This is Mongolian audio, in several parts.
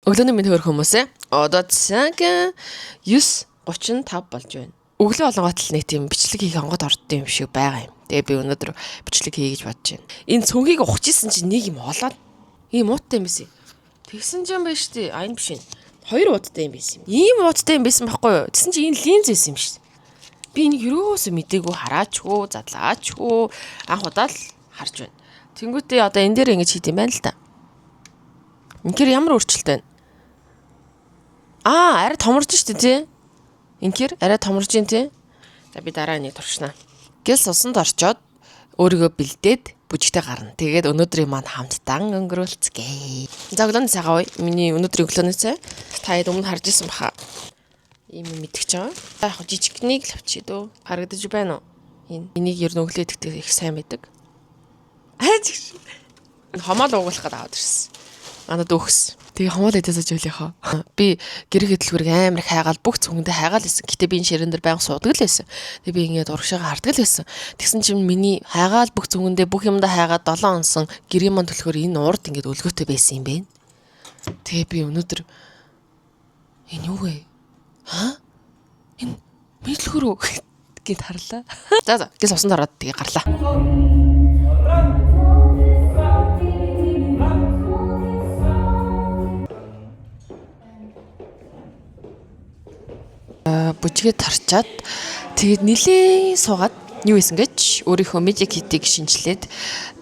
Өглөөний минь хөрх хүмүүсээ одоо цаг 9:35 болж байна. Өглөө болгоод л нэг тийм бичлэг хийх онгод ордсон юм шиг байгаа юм. Тэгээ би өнөөдөр бичлэг хий гэж бодож байна. Энэ цүнхийг ухаж исэн чинь нэг юм олоод ийм ууттай юм байсан. Тэгсэн ч юм байна шүү дээ. Энэ биш. Хоёр ууттай юм байсан. Ийм ууттай юм байсан байхгүй юу? Тэгсэн чинь энэ линз байсан юм шүү дээ. Би энийг юусоо мдээгүй хараачгүй, задлаачгүй анх удаа л харж байна. Тэнгүүтээ одоо энэ дээр ингэж хийд юм байна л да. Инхээр ямар өөрчлөлт байна? Арай томорж штэ тий. Инхээр арай томорж ин тий. За би дараа нэг туршнаа. Гэл сусанд орчоод өөрийгөө бэлдээд бүжигтэй гарна. Тэгээд өнөөдрийн маань хамтдаа өнгөрүүлцгээе. За өглөөний цагаа миний өнөөдрийн өглөөний цай. Та хэд өмнө харж исэн баха. Ийм мэдгэж байгаа. Яг жижигнийг л авчи дөө. Харагдаж байна уу? Энийг ер нь өглөө идэхдээ их сайн байдаг. Ажиг. Хомоол уугуулах гэдэг аваад ирсэн. Манад өгс. Тэгээ хомоол идэсэж байлийнхаа. Би гэрэг хөдөлгүүрийг амар их хайгаал бүх цүнхэндээ хайгаал байсан. Гэтэ би энэ ширэн дээр байнга суудаг л байсан. Тэгээ би ингээд урагшаага хардаг л байсан. Тэгсэн чинь миний хайгаал бүх цүнхэндээ бүх юмдаа хайгаад 7 онсон гэрийн манд төлөхөр энэ урд ингээд өлгөөтэй байсан юм бэ. Тэгээ би өнөөдөр энэ юу вэ? Энэ мэдлөхөр үү гэд харлаа. За гис усанд ороод тэгээ гарлаа. Бүжгээд тарчаад тэгээд нилээ суугаад юу исэн гэж өөрийнхөө медиа китийг шинжилээд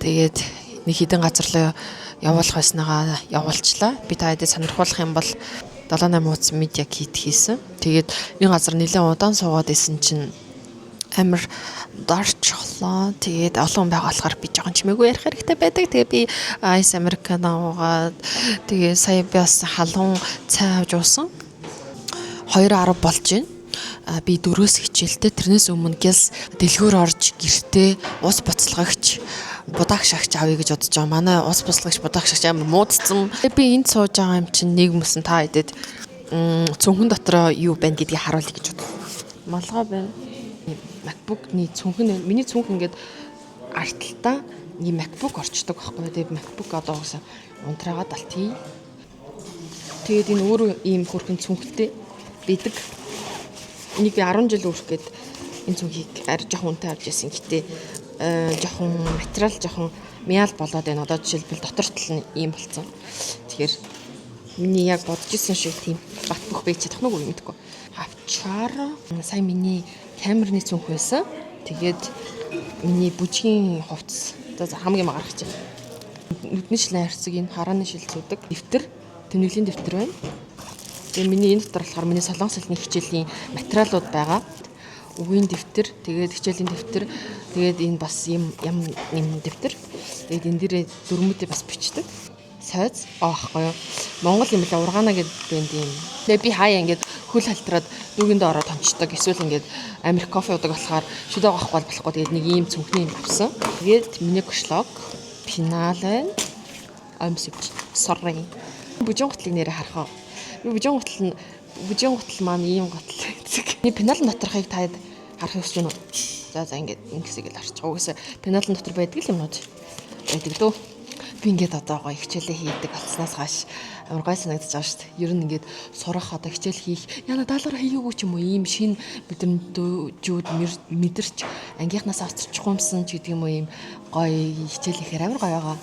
тэгээд нэг хідэн газар руу явуулах байснаагаа явуулчлаа. Би та хэдий сонирхуулах юм бол 7-8 хуудас медиа кит хийсэн. Тэгээд нэг газар нилээ удаан суугаад исэн чинь амар дарчлаа. Тэгээд олон хүн байгаа болохоор би жоохон чимээгүй ярих хэрэгтэй байдаг. Тэгээд би айс американо уугаад тэгээд сая би бас халуун цай авч уусан. 2:10 болж байна. Би 4-өөс хичээлтэй тэрнээс өмнө гялс дэлгүүр орж гэртээ ус буцалгагч будаагш агч авъя гэж бодож байгаа. Манай ус буцалгагч будаагш агч амар муудсан. Би энд сууж байгаа юм чинь нэг юмсан та хэдэд цүнхэн дотроо юу байна гэдгийг харуулъя гэж бодлоо. Малгай байна. MacBook-ний цүнхэн байна. Миний цүнх ингээд арталтаа ийм MacBook орчдөг байхгүй. Тэгээд MacBook одоо угсаа унтраагаад алтий. Тэгээд энэ өөрөө ийм хөрхэн цүнхтэй бидэг. Энийг би 10 жил өөрөх гээд энэ цүнхийг арай жоохон үнэтэй авч яасан. Гэтэ жоохон материал жоохон мяал болоод байна. Одоо жишээлбэл дотор тал нь ийм болсон. Тэгэхээр миний яг бодож исэн шиг тийм бат бөх байж чадах нүг юм мэдгүй. Авчаар сая миний камерны цүнх байсан. Тэгээд миний бүжгийн хувцас одоо хамгийн магарах чинь. Нүдний шилэн харьцаг энэ харааны шилцүүдэг дэвтэр, тэмдэглэлийн дэвтэр байна. Тэгээ миний энэ дотор болохоор миний солонгос хэлний хичээлийн материалууд байгаа. Үгийн дэвтэр, тэгээд хичээлийн дэвтэр, тэгээд энэ бас юм дэвтэр. Тэгээд энэ дээрээ дөрмүүдээ бас бичдэг. Сайз аахгүй юу. Монгол юм л ургаана гэдэг брэнд юм. Тэгээ би хаяа ингээд хөл халтраад нүгэндээ ороод тончдог. Эсвэл ингээд Америк кофе уудаг болохоор шүдэ авахгүй болохгүй. Тэгээд нэг ийм цүнхний юм авсан. Тэгээд миний кошлог пенал байна. Sorry. Бүжин готлыг нэрээ харах уу? Бүжин гутал маань ийм гутал гэдэг. Миний пеналын доторхыг таад харах ёсч юм уу? За ингээд ингэсийг л харчих. Угсаа пеналын дотор байдаг л юмнууд байдаг дөө. Би ингээд одоо гоё хичээлээ хийдэг болсноос хойш амар гоё санагдаж байгаа шүү дээ. Ер нь ингээд сурах одоо хичээл хийх яна даалгавар хийгээгүй ч юм уу ийм шин мэдрэмжүүд мэдэрч ангийнхнаас авчирчихгүй юмсан ч гэдэг юм уу ийм гоё хичээл хийхээр амар гоё байгаа.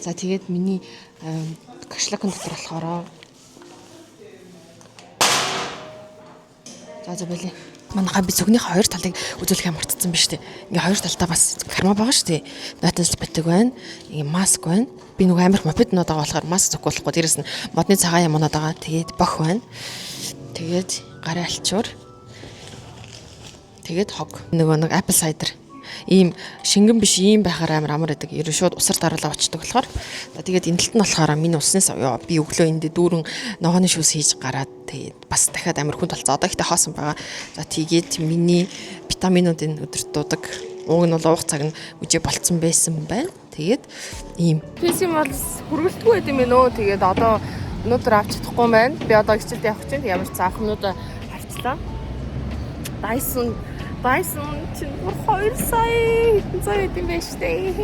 За тэгээд миний кошлокон дотор болохоор за болий. Манайхаа би цүгнийхээ хоёр талыг үзүүлэхээ мартцсан биз дээ. Ингээ хоёр талтаа бас карма байгаа шүү дээ. Нотенс битэг байна. Ингээ маск байна. Би нөгөө амирх мопед нод байгаа болохоор маск зөвхөн болохгүй. Дээрээс нь модны цагаан юмнууд байгаа. Тэгээд бох байна. Тэгээд гарын алчуур. Тэгээд хог. Нөгөө нэг apple cider. Ийм шингэн биш ийм байхаар амар байдаг. Ерөн шууд усар дараалал очдог болохоор. Тэгээд энэ талд нь болохоор миний усны сав би өглөө энд дүүрэн ногооны шүүс хийж гараад тэгээд бас дахиад амар хүн толцоо. Одоо ихтэй хоосон байгаа. За тэгээд миний витаминуудын өдөрт дуудаг. Уг нь бол уух цаг нь үжи болцсон байсан байна. Тэгээд ийм. PC бол хүргэлтгүй байт юм ээ нөө. Тэгээд одоо өнөөдөр авч чадахгүй байна. Би одоо хичээлд явах чинь ямар цаахнууд харцлаа. Dyson чинь 2 сая хэдэн байж тээ.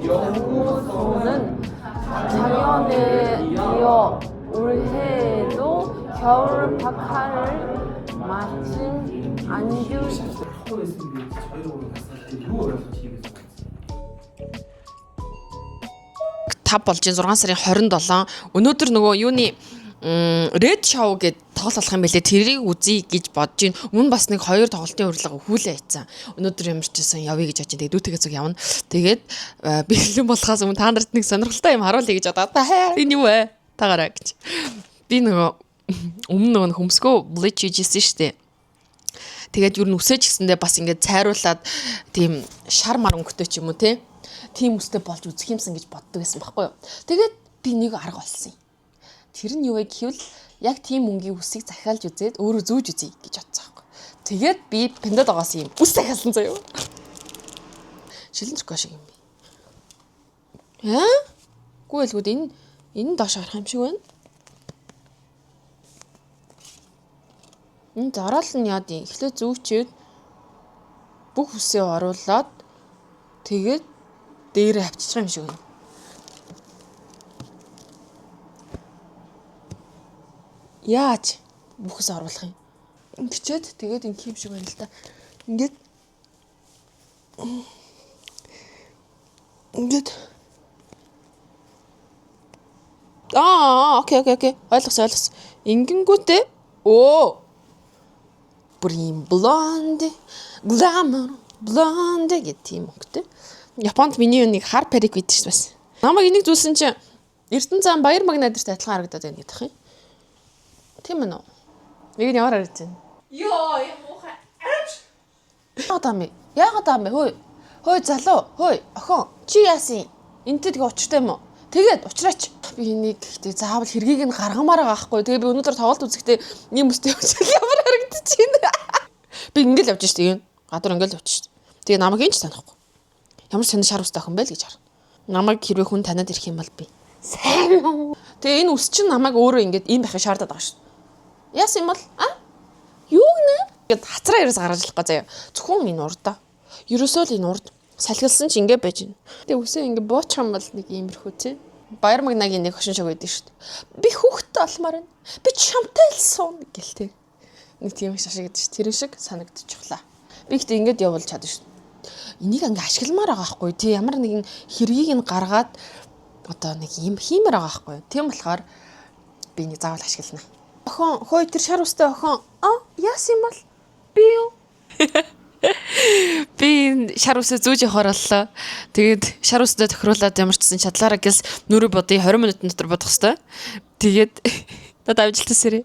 연구소는 작년에 이어 올해에도 겨울 박하를 마친 안주 тав болж 6 сарын 27 өнөөдөр нөгөө юуны Red Show гэд тоглох юм бэлээ тэрийг үзье гэж бодож байна. Өмнө бас нэг 2 тоглолтын урилга хүлээ хийцэн. Өнөөдөр ямар ч байсан явъя гэж бодож байна. Тэгээд дүүтэйгээ зүг явна. Тэгээд бэлэн болохоос өмнө та нарт нэг сонирхолтой юм харуулъя гэж бодоод энэ юу вэ? Тагаараа гэж. Би нөгөө өмнө нөгөө хөмсгөө bleach хийжсэн шүү дээ. Тэгээд юу н үсэж гисэндээ бас ингээд цайруулаад тийм шар мар өнгөтэй ч юм уу те. Тийм үстэй болж үзэх юмсан гэж боддог байсан байхгүй юу. Тэгээд би нэг арга олсон юм. Тэр нь юу вэ гэвэл яг тийм өнгийн үсийг захиалж үзээд өөрөө зүүж үзье гэж бодсон байхгүй. Тэгээд би пандадогоос юм үс захиалсан заяа. Шилэн зөргөө шиг юм би. Гүйлгүүд энэ доош харах юм шиг байна. Энэ зараал нь яа дий. Эхлээ зүүчээд бүх үсээ оруулаад тэгээд дээрээ авччих юм шиг байна. Яаж бүхс оруулах юм? Ингэчээд тэгээд ингэ юм шиг байна л да. Ингээд окей. Ойлгосон. Ингэнгүүтээ Brim blonde, glamour, blonde гэх тийм үгтэй. Японд миний нэг хар парик байдаг шүү бас. Намайг энийг зүйлсэн чинь Эрдэнэ зам баяр магнадэрт адилхан харагдаад байна гэдэг юм. Тийм ээ нөө. Нэг нь ямар харагдаж байна? Йоо, я муухай. Яагаад ам бэ? Хөөе залуу. Хөөе охин. Чи яасан? Энтэд тэгээ учиртай юм уу? Тэгээд уучраач. Би энийг гэхдээ заавал хэргийг нь гаргамаар байгаа байхгүй. Тэгээ би өнөөдөр тоглолт үзэхдээ ийм өстэй явчихсан ямар харагдаж байна. Би ингээл явж штэ юм. Гадуур ингээл явж штэ. Тэгээ намайг энэ ч танихгүй. Ямар сонир шар устай охин байл гэж харна. Намайг хэрвээ хүн танаад ирэх юм бол би сайн. Тэгээ энэ үс чинь намайг өөрөө ингээд ийм байхыг шаардаад байгаа штэ. Яасан юм бол юу гэнэ? Гэт хацраа ерөөс гаргаж болохгүй заяа. Зөвхөн энэ урдаа. Ерөөсөө л энэ урд салхилсан чи ингэ байж байна. Тэгээ үсээ ингэ буучих юм бол нэг иймэрхүү тий. Баяр магнагийн нэг хошин шиг байдаг шүү дээ. Би хүүхдтэй олмоор байна. Би чамтай л суун гэл тий. Нэг тийм шашиг гэдэг шүү. Тэр шиг санагдчихлаа. Би ихтэй ингэж явуулж чадна шүү. Энийг ингэ ашигламаар байгаа байхгүй тий. Ямар нэгэн хэргийг нь гаргаад одоо нэг юм хиймээр байгаа байхгүй. Тийм болохоор би нэг заавал ашиглана. Охин, хөөе тэр шар устай охин. Яасан юм бол? Би юу? Би шар усаа зүүж явахаар боллоо. Тэгээд шар усаа тохируулаад ямар ч гэсэн чадлаараа гис нүрэ бодъё 20 минутын дотор бодох хэвээр. Тэгээд надад амжилттай сэрээ.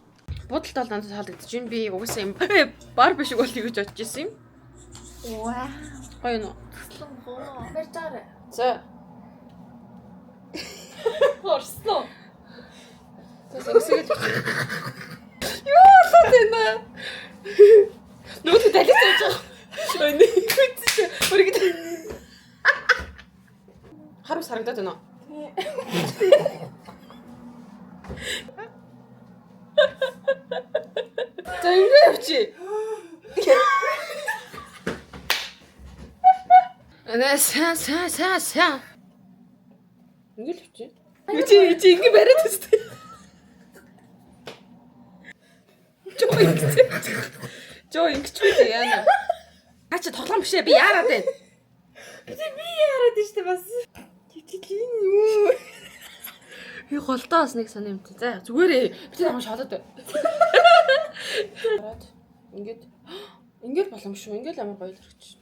Будалд бол надад таалагдчих. Энэ би угаасаа юм бар биш үг бол юу гэж бодож ирсэн юм. Ваа. Гоё нөө. Тэслэн гоо. Барьцаарай. За. Хорслоо. Тэсэгэсэг. Юу тэнэ. Нүд далиж байгаа. Ой нэг үгүй. Үргэлж харус харагдаад байна. За ингэ явчих. Аса. Ингэ л явчих. Чи ингэ бариад үстэй. Жоо ингэж үү яана. Ача тоглоом бишээ би яарад байна. Би яарад штэ бас. Титлин юу. Би голдоос нэг сони юм тий. За зүгээрээ би намайг шалаад бай. Ингээд болом шүү. Ингээд амар гоё л хэрэгч.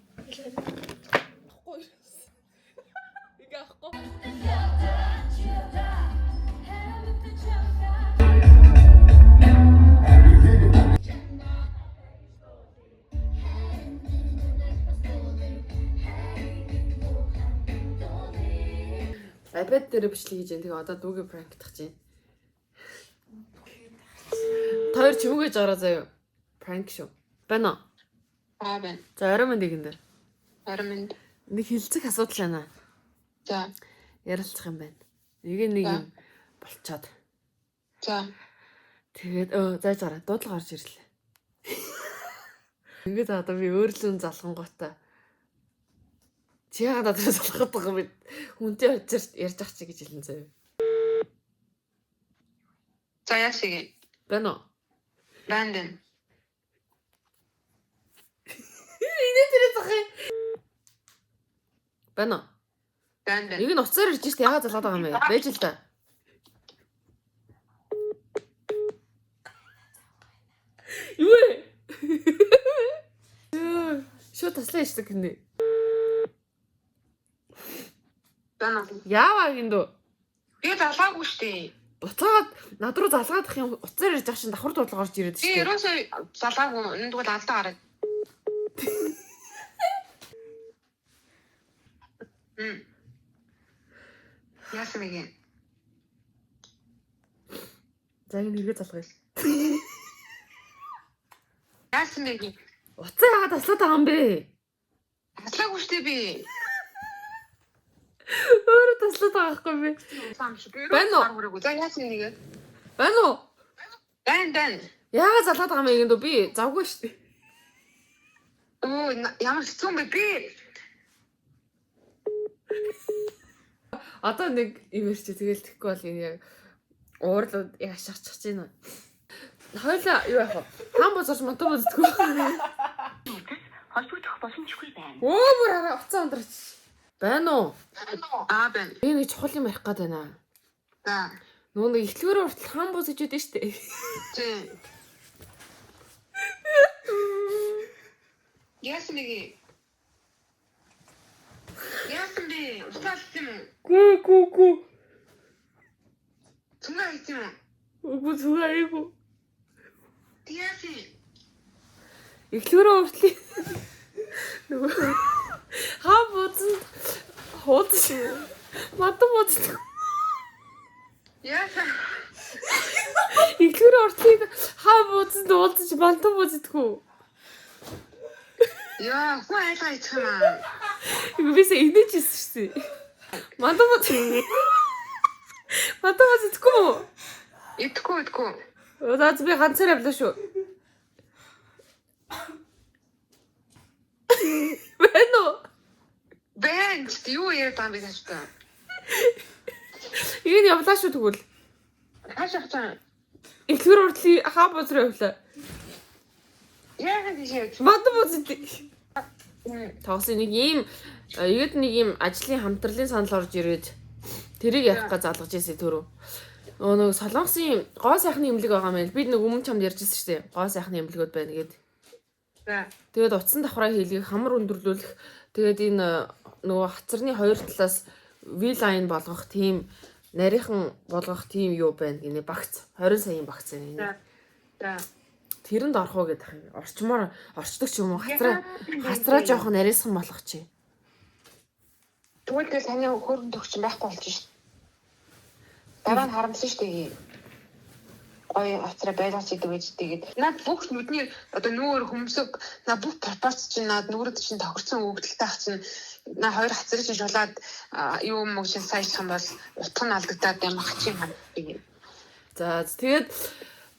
Ахгүй. Ингээ ахгүй. iPad дээр бичлэг хийж байгаа. Тэгээ одоо дүүгээ пранк тах чинь. Та хоёр чимээгэж гараа заяа. Пранк шүү. Байна уу? Байна. За орой мэнд гин дээр. Орой мэнд. Нэг хилцэх асуудал байна. За. Ярилцах юм байна. Нэг юм болцоод. За. Тэгээд зайж гараа дуудлага гарч ирлээ. Ингээд одоо би өөрлөн залхангуудаа Чи яагаад надаас залхаад байгаа юм бэ? Хүнтэй очиж ярьж ах чи гэж хэлэн заяа. За яасыг. Байна уу? Банден. Инээ тэр захаа. Байна уу? Банден. Нэг нь уцаар ирж штэ яагаад залхаад байгаа юм бэ? Бэж л та. Юу вэ? Шо таслаа ишдэг гинэ. Бана. Яаваа гиндүү. Би залгаагүй штэ. Буцаад над руу залгаадах юм уцаар ирж ах шин давхар дуудлага орж ирээд Би штэ. ерөөсөө залгаагүй. Энэ тэгвэл алдаа гараад. Яасан бэ? За энэ хэрэгэ залгая. Яасан бэ? Уцаа яагаад таслаад байгаа юм бэ? Таслаагүй штэ би. Өөрөө таслаад байгаа байхгүй би. Байна уу? За яасан нэгэ? Байна уу? Бан. Яагаад залгаад байгаа юм бэ гиндүү би завгүй штэ. Оо ямар хэцүү юм бэ би? Одоо нэг имэрч тэгэл тэхгүй бол энэ яг уурлууд яг шахчих чинь. Хойлоо юу яах вэ? Хаан бозорч мотор боздгоо. холбогдох боломжгүй байна. Өө бүр араа уцаа ундраач. Байна уу? Бан. Би нэг чухал юм ярих гээд байна. За. Нөгөө нэг ихлгүүрээ хүртэл хаан боз ижээд нь штэ. Тий. Яасан бэ? Яасан бэ? Усталсан юм уу? Гүү. Цунгаа хийсэн юм уу? Үгүй зүгээр айгу. Яасан? Ихлгүүрээ хүртэл нөгөө хаан бознд хуудаж мадам бозд. Яасан? Ихлгүүрээ хүртэл хаан бознд уулзаж мадам боздгоо. Яа, хөө айлгаа идэх юм аа. Бисээ инээжсэн шээ. Мадам боз идэхгүй юу? Идэхгүй. Удаац би ганцаар явлаа шүү. Байна уу? Бэн, юу яриад байгаа юм бэ тааштай? Энэ явлаа шүү тэгвэл. Хаашаа хацаа? Ихлгүүр хүртэл хаа боз руу явлаа. Яагаад тийш? Мадам боз идэв. Тоглосон нэг ийм игээд нэг ийм ажлын хамтралын санал орж ирээд тэрийг ярих гэж залгаж ирсэн төрөө. Нөгөө солонгосын гоо сайхны имлэг байгаа мэн. Би нэг өмнө чамд ярьжсэн шүү дээ. Гоо сайхны имлэгүүд байна гэд. За. Тэгээд утсан давхраа хийлгийг хамар өндөрлүүлэх. Тэгээд энэ нөгөө хацарны хоёр талаас V line болгох тийм нарийнхан болгох тийм юу байна гинэ багц 20 саяын багц байна. За. Тэрэнд орох уу гэдэг юм. Орчмоор орчдөг ч юм уу хасраа жоохон нарийнсан болох чи. Тэгвэл таны хөрөнд төгч байхгүй болж шít. Дараа нь харамсан шүү дээ. Ой, авцраа байлгаач идэв гэж тэгээд над бүх нүдний одоо нүүр хөмсөг над бүх пропорц чинь над нүрд чинь тохирсон өгдөлтэй ах чинь на хоёр хацрыг чинь шулаад юу юм шиг сайжих юм бол утга нь алдагдаад юм ах чинь хам. За тэгээд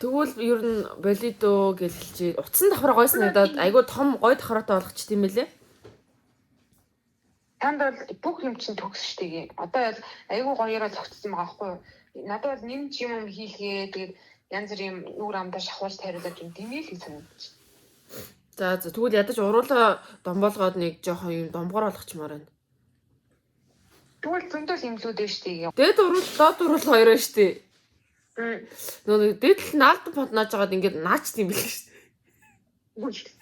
тэгвэл ер нь болидо гэж хэлчихээ. Утсан давхраа гойс надад айгу том гой давхраатай болгоч тийм байлээ. Танд бол бүх юм чинь төгс штеп. Одоо бол айгүй гоёроо зогцсон байгаа байхгүй юу? Надад бол нэмж юм хийлгээ тэгээд янз бүрийн нүур амдаа шахуулж тариулаад юм димэл гэж санагдаж. За тэгвэл ядаж уруулаа домбоолгоод нэг жоохон юм домгоор болгочмаар байна. Тэгвэл зөндөл имлүүд дээ штеп. Дээд уруул доод уруул хоёр байна штеп. Нөгөө дээд л наалт фонт нааж байгаад ингээд наач тийм билээ штеп.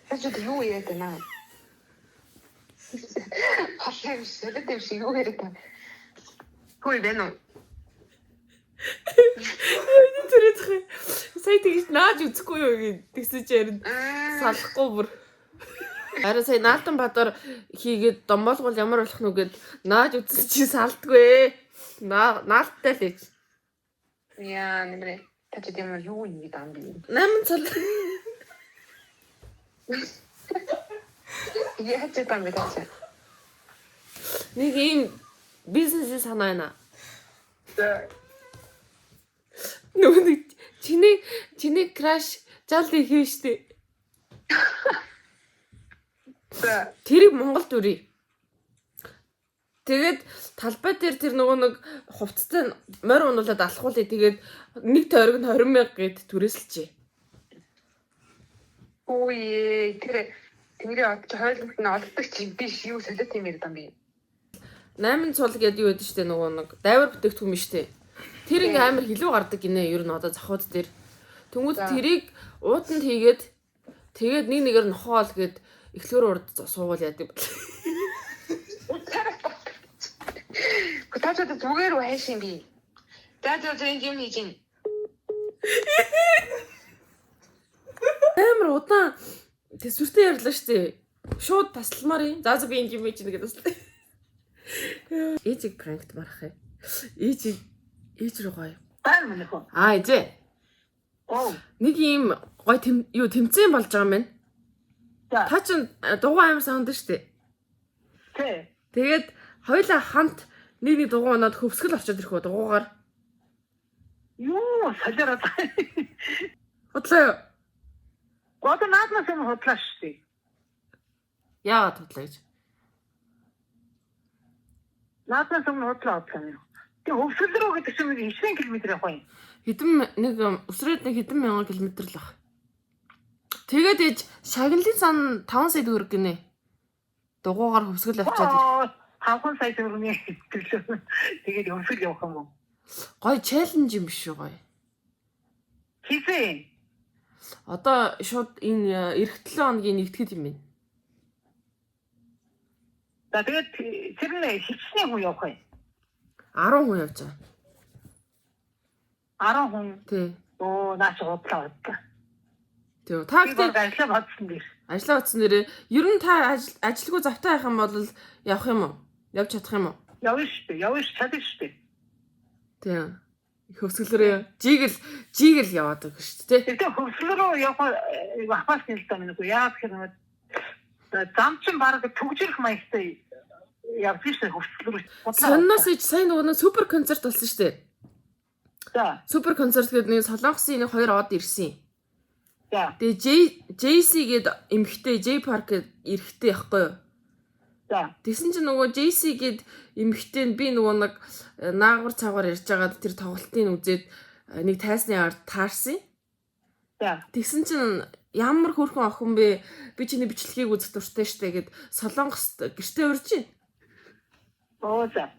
Тэд юу яриад байна? Хашаа ширэт юм шиг юу яриад байна? Хөөе байна уу? Энэ төрөдх. Сая тэгж нааж үзэхгүй юу гэсэн чинь салахгүй бүр. Араа сая Наалтан Баатар хийгээд домбоолгол ямар болох нү гэд нааж үзсэн чи салдгүй. Наалттай л ээж. Яа, нэмрээ. Тэд ямар юу ингэ даам би. 8 цал. Яа ч юм бэ таа. Нэг ийм бизнес санаа байна. Нөгөө нэг чиний краш жалд хийв штэ. За. Тэрийг Монголд үрий. Тэгээд талбай дээр тэр нөгөө нэг хувцастай морь унуулаад алхуулъя. Тэгээд нэг тойрог нь 20,000 гэд түрээсэлчээ. Ой, тэр тэнгэрийн одч хойломт нь олддог чи биш юу солиот юм яриад юм би. 8 цул гэдэг юу гэдэг штэ нөгөө нэг дайвар бүтээгдэхүүн биш штэ. Тэр ингээ амар хилүү гардаг гинэ ер нь одоо завхууд дээр. Тэнгүүд тэрийг ууданд хийгээд тэгээд нэг нэгээр нь хоол гээд эхлээр урд суугуул яадаг. Гутаач зүгээр үү хайш юм би. За энэ юм хийж ин. Амар удаан тэсвэртэй ярьлаа штэ. Шууд тасалмаар юм. За би энэ юм хийж нэгэд таслаа. Ээжиг пранкт марах юм. Ээж рүү гоё. Баан мөн хөө. Ээжээ. Оо. Нэг юм гоё тэмцээн болж байгаа юм байна. Та ч дугуй амар саунд штэ. Тэ. Тэгээд хоёулаа хамт нэг дугуй унаад хөвсгөл очоод ирэх үү дугуйгаар. Юу солиороо. Худлаа юу? Гот нааднаас юм худлаа штэ. Яагаад худлаа гэж? Нааднаас юм худлаа юм. Тэг хөвсгөл рүү гэдэг чинь 9 км явах юм. Хэдэн нэг өсрөөд нэг хэдэн мянган километр л баг. Тэгээд ээж шагналын сан 5 сая төгрөг гинэ. Дугуйгаар хөвсгөл авчаад. 5 сая төгрөгийн төлөө. Тэгээд хөвсгөл явах юм уу? Гоё челленж юм биш үү гоё. Хийсэн. Одоо шууд энэ эх 7 хоногийн нэгтгэд юм байна. За тэгээд тэр нь хичнээн хүн явах юм. 10 хүн явж байгаа. 10 хүн. Тий. Оо наач худлаа бодлоо. Тэг. Та гэдэг ажлаа бодсон дээр. ажлаа утсан нэрээ ер нь та ажилгүй завтай байх юм бол явах юм уу? Явж чадах юм уу? Явна шүү дээ. Явна чадах шүү дээ. Тийм. Хөвсгөлөөрөө жигэл яваад байгаа шүү дээ. Тэгээд хөвсгөлөөрөө явах ахмаас нэлээд байна уу? Яа гэх юм зам чин баг төгжрөх маягтай явж шүү хөвсгөлөөрөө. Сонноос ич сайн нөгөө супер концерт болсон шүү дээ. За. Супер концерт гэдэг нэг Солонгосын нэг хоёр од ирсэн. За. Тэгээ JC гээд эмхтэй J Park гээд эрэхтэй байхгүй юу? За. Тэгсэн чинь нөгөө JC гээд эмхтэй нь би нөгөө нэг наагур цагаар ярьж байгаад тэр тоглолтын үзээд нэг тайсны ард таарсан. За. Тэгсэн чинь ямар хөөрхөн охин бэ? Би чиний бичлэгийг үзэх дуртай штэ гэд Солонгост гэртээ урьж байна. Оо за.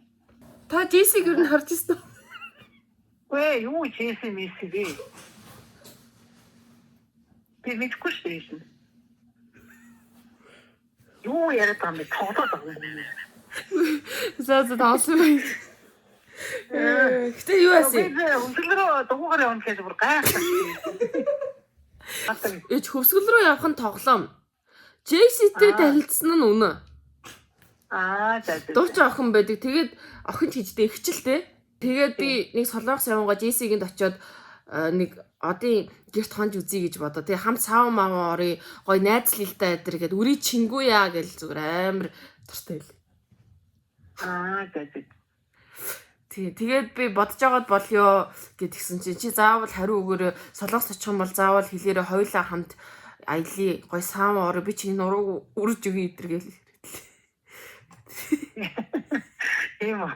Та JC-г юу харж ирсэн үү? Өө юу JC месси бэ? Би мэдгүй шүү дээ. Юу яриад байгаа юм бэ? Тоглоод байгаа юм. За таасан байх. Гэтэ юу яасан? Хөвсгөл рүү дугуйгаар явна гэж бүр гайхсан. Эч хөвсгөл рүү явах нь тоглоом. JC-тэй танилцсан нь үнэ. За. Дууч охин байдаг. Тэгээд охинч хийжтэй ихчэлтэй. Тэгээд би нэг Солонгос явангаа JC-гинд очиод нэг одын гэрт хонж үзье гэж бодоо. Тэгээ хамт сав мав орё гой найзлалтай адэр гээд үрий чингүүя гэл зүгээр амар дуртай байл. За. Тэгээд би бодож байгаад болёо гэдгсэн чинь чи заавал хариу өгөөрэй. Солонгос очих юм бол заавал хэлээрээ хоёлаа хамт аялье гой сав орё би чиний нуруу үрж өгье идэргээл. Ийм үү.